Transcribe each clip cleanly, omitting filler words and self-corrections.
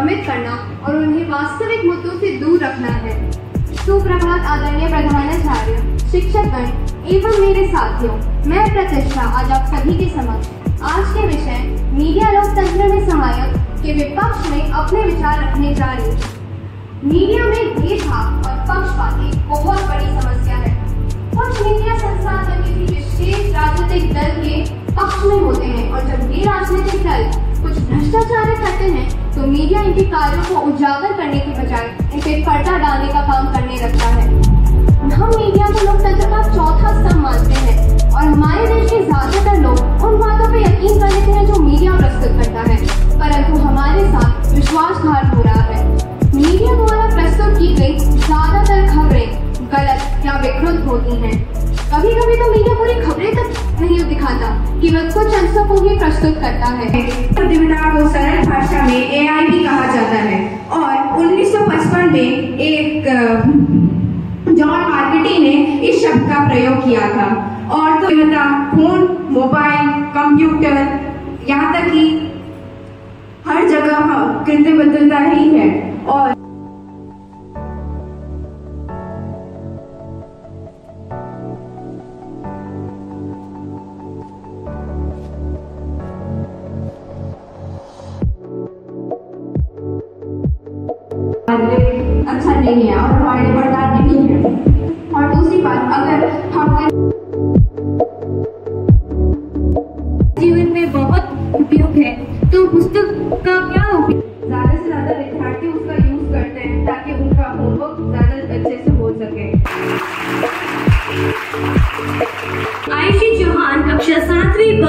भ्रमित करना और उन्हें वास्तविक मुद्दों से दूर रखना है। सुप्रभात आदरणीय प्रधानाचार्य, शिक्षकगण एवं मेरे साथियों, मैं प्रतिष्ठा आज आप सभी के समक्ष आज के विषय मीडिया लोकतंत्र में सहायक के विपक्ष में अपने विचार रखने जा रही हूँ। मीडिया में भेदभाव और पक्षपात एक बहुत बड़ी समस्या है। कुछ मीडिया संस्थान किसी विशेष राजनीतिक दल के पक्ष में होते हैं और जब ये राजनीतिक दल कुछ भ्रष्टाचार करते हैं तो मीडिया इनके कार्यों को उजागर करने के बजाय इन पे पर्दा डालने का काम करने लगता है। हम मीडिया को लोकतंत्र का चौथा स्तंभ मानते हैं और हमारे देश के ज्यादातर लोग उन बातों पर यकीन कर लेते हैं जो मीडिया प्रस्तुत करता है, परंतु हमारे साथ विश्वासघात हो रहा है। मीडिया द्वारा प्रस्तुत की गई ज्यादातर खबरें गलत या विकृत होती हैं। कभी कभी तो मीडिया पूरी खबरें तक नहीं दिखाता कि वह कुछ अंशों को ही प्रस्तुत करता है। प्रतियोगिता को सरल भाषा में AI भी कहा जाता है और 1955 में एक जॉन मार्केटी ने इस शब्द का प्रयोग किया था और तो फोन, मोबाइल, कंप्यूटर, यहाँ तक कि हर जगह कृत्रिम बुद्धिमत्ता ही है। और अच्छा नहीं है और हमारे लिए वरदान नहीं है। और दूसरी बात, अगर हम जीवन में बहुत उपयोग है तो पुस्तक का क्या उपयोग? ज्यादा से ज्यादा विद्यार्थी उसका यूज करते हैं ताकि उनका होमवर्क ज्यादा अच्छे से हो सके। आयुषी चौहान कक्षा 7वीं ब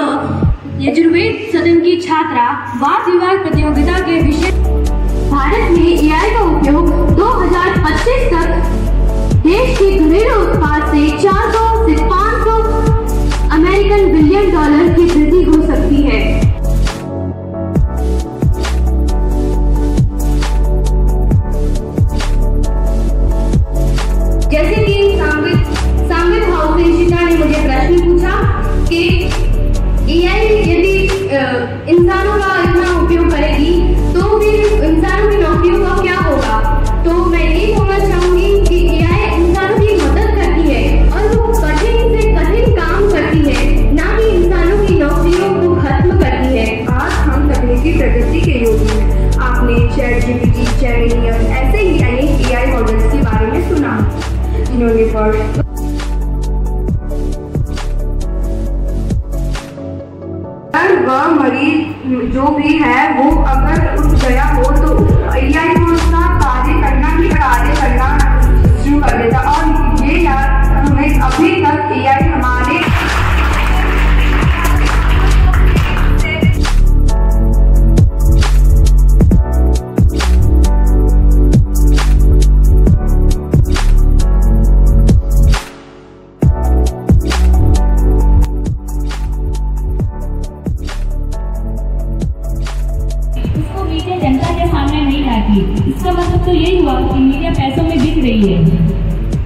यजुर्वेद सदन की छात्रा वाद विवाद प्रतियोगिता के विषय। भारत में AI का उपयोग 2025 तक देश के घरेलू उत्पाद से 400 से 500 अमेरिकन बिलियन डॉलर की वृद्धि हो सकती है। जैसे कि सांबित हाउस से शिक्षा ने मुझे प्रश्न पूछा कि AI यदि इंसानों का इतना उपयोग करेगी तो फिर इंसानों की नौकरियों का क्या होगा? तो मैं ये बोलना चाहूंगी कि AI इंसानों की मदद करती है और वो कठिन से कठिन काम करती है, ना कि इंसानों की नौकरियों को खत्म करती है। आज हम तकनीकी प्रगति के युग में आपने ChatGPT, Gemini और ऐसे ही अनेक AI मॉडल्स के बारे में सुना, जिन्होंने वह मरीज जो भी है वो अगर उठ गया हो तो AI को उसका कार्य करना शुरू कर देता। और ये याद हमें अभी तक AI हमारे जनता के सामने नहीं लाती। इसका मतलब तो यही हुआ कि मीडिया पैसों में बिक रही है।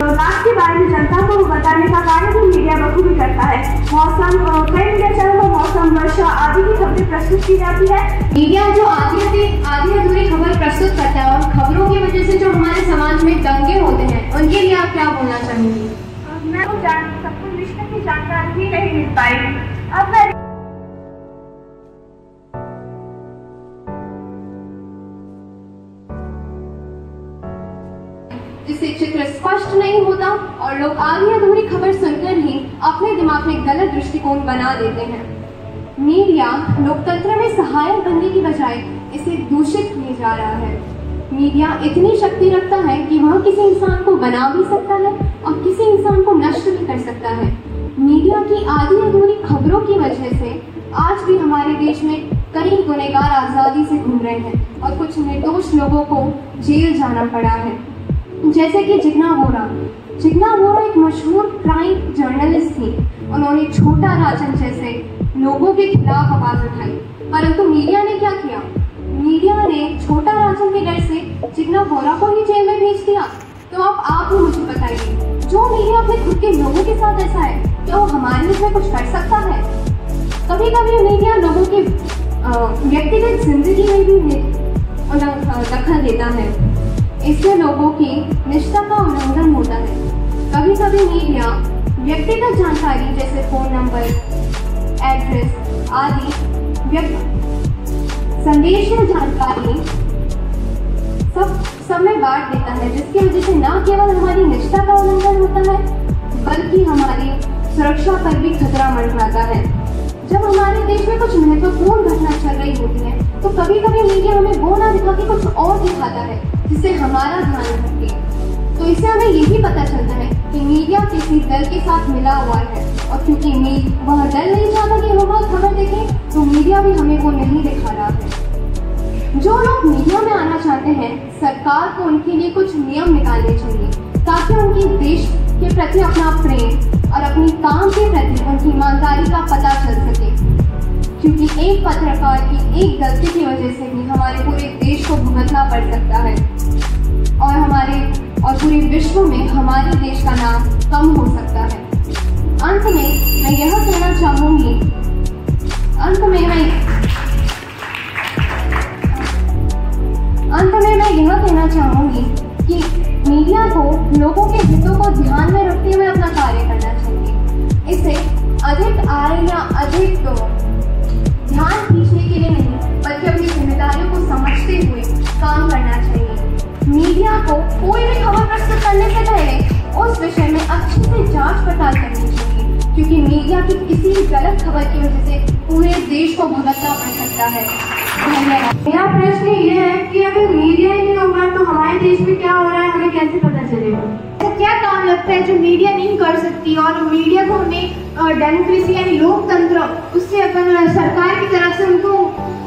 राष्ट्र के बारे में जनता को बताने का कार्य भी मीडिया बखूबी करता है। मौसम, कई मीडिया चैनल में मौसम, वर्षा आदि की खबरें प्रस्तुत की जाती है। मीडिया जो आधी अधूरी खबर प्रस्तुत करता है और खबरों की वजह से जो हमारे समाज में दंगे होते हैं, उनके लिए आप क्या बोलना चाहेंगी? मैं तो सबको विषय की जानकारी ही नहीं मिल पाई। अब मैं जिससे चित्र स्पष्ट नहीं होता और लोग आधी अधूरी खबर सुनकर ही अपने दिमाग में गलत दृष्टिकोण बना देते हैं। मीडिया लोकतंत्र में सहायक बनने की बजाय इसे दूषित किए जा रहा है। मीडिया इतनी शक्ति रखता है कि वह किसी इंसान को बना भी सकता है और किसी इंसान को नष्ट भी कर सकता है। मीडिया की आधी अधूरी खबरों की वजह से आज भी हमारे देश में कई गुनहगार आजादी से घूम रहे हैं और कुछ निर्दोष लोगों को जेल जाना पड़ा है, जैसे कि जिग्ना बोरा एक मशहूर क्राइम जर्नलिस्ट थी। उन्होंने छोटा राजन जैसे लोगों के खिलाफ आवाज उठाई, परंतु मीडिया ने क्या किया? मीडिया ने छोटा राजन के डर से जिग्ना बोरा को ही जेल में भेज दिया। तो अब आप ही मुझे बताइए, जो मीडिया अपने खुद के लोगों के साथ ऐसा है, क्या वो हमारे इसमें कुछ कर सकता है? कभी कभी मीडिया लोगों की व्यक्तिगत जिंदगी में भी दखल देता है। इससे लोगों की निष्ठा का उल्लंघन होता है। कभी कभी मीडिया व्यक्तिगत जानकारी जैसे फोन नंबर, एड्रेस आदि संदेशीय जानकारी सब में बांट देता है, जिसकी वजह से न केवल हमारी निष्ठा का उल्लंघन होता है बल्कि हमारी सुरक्षा पर भी खतरा मंडराता है। जब हमारे देश में कुछ महत्वपूर्ण घटना चल रही होती है तो कभी कभी मीडिया हमें वो ना दिखा के कुछ और दिखाता है जिससे हमारा ध्यान भटके। तो इससे हमें यही पता चलता है कि मीडिया किसी दल के साथ मिला हुआ है, और क्योंकि वह दल नहीं चाहता कि हम लोग खबर देखें तो मीडिया भी हमें वो नहीं दिखा रहा है। जो लोग मीडिया में आना चाहते हैं, सरकार को उनके लिए कुछ नियम निकालने चाहिए ताकि उनकी देश के प्रति अपना प्रेम और अपनी काम के प्रति उनकी ईमानदारी का पता चल सके, क्योंकि एक पत्रकार की एक गलती की वजह से भी हमारे पूरे देश को भुगतना पड़ सकता है और पूरे विश्व में हमारे देश का नाम कम हो सकता है। अंत में मैं यह कहना चाहूंगी कि मीडिया को लोगों के हितों को ध्यान में रखते हुए अपना कार्य करना चाहिए। इसे अधिक आय या अधिक ध्यान खींचने के लिए नहीं बल्कि अपनी जिम्मेदारियों को समझते हुए काम करना चाहिए। मीडिया को कोई भी खबर प्रस्तुत करने से पहले उस विषय में अच्छे से जांच पड़ताल करनी चाहिए, क्योंकि मीडिया की किसी गलत खबर की वजह से पूरे देश को भुगतना पड़ सकता है। धन्यवाद। मेरा प्रश्न ये है कि अगर मीडिया ही नहीं होगा तो हमारे देश में क्या हो रहा है हमें कैसे पता चलेगा? तो क्या काम लगता है जो मीडिया नहीं कर सकती, और मीडिया को हमें डेमोक्रेसी यानी लोकतंत्र उससे अपन सरकार की तरफ से उनको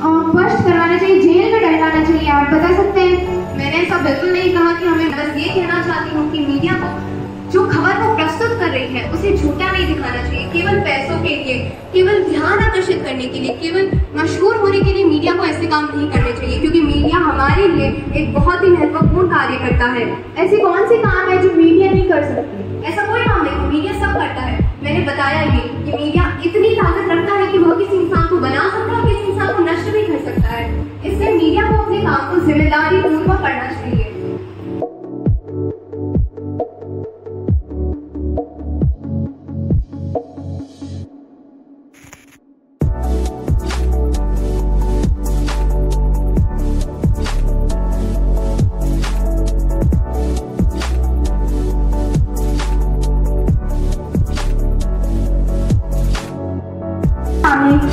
स्पष्ट करवाना चाहिए, जेल में डलवाना चाहिए? आप बता सकते हैं? मैंने ऐसा बिल्कुल नहीं कहा कि हमें, बस ये कहना चाहती हूँ कि मीडिया को जो खबर वो प्रस्तुत कर रही है उसे झूठा नहीं दिखाना चाहिए, केवल पैसों के लिए, केवल ध्यान आकर्षित करने के लिए, केवल मशहूर होने के लिए मीडिया को ऐसे काम नहीं करने चाहिए, क्योंकि मीडिया हमारे लिए एक बहुत ही महत्वपूर्ण कार्य करता है। ऐसे कौन से काम है जो मीडिया नहीं कर सकती? ऐसा कोई काम नहीं, मीडिया सब करता है। मैंने बताया ये कि मीडिया इतनी ताकत रखता है कि वह किसी इंसान को बना सकता है, किसी इंसान को नष्ट भी कर सकता है। इसलिए मीडिया को अपने काम को जिम्मेदारी पूर्वक करना चाहिए।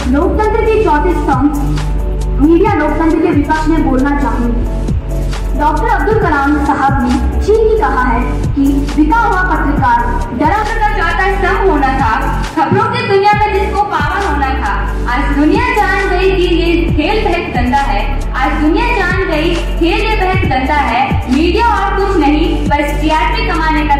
लोकतंत्र के चौथे स्तंभ मीडिया लोकतंत्र के विपक्ष में बोलना चाहूंगी। डॉक्टर अब्दुल कलाम साहब ने ठीक ही कहा है कि बिका हुआ पत्रकार डराकर का चौथा स्तंभ होना था, खबरों की दुनिया में जिसको पावन होना था। आज दुनिया जान गई कि ये खेल बहुत गंदा है, आज दुनिया जान गई खेल ये बहुत गंदा है। मीडिया और कुछ नहीं बस टीआरपी कमाने का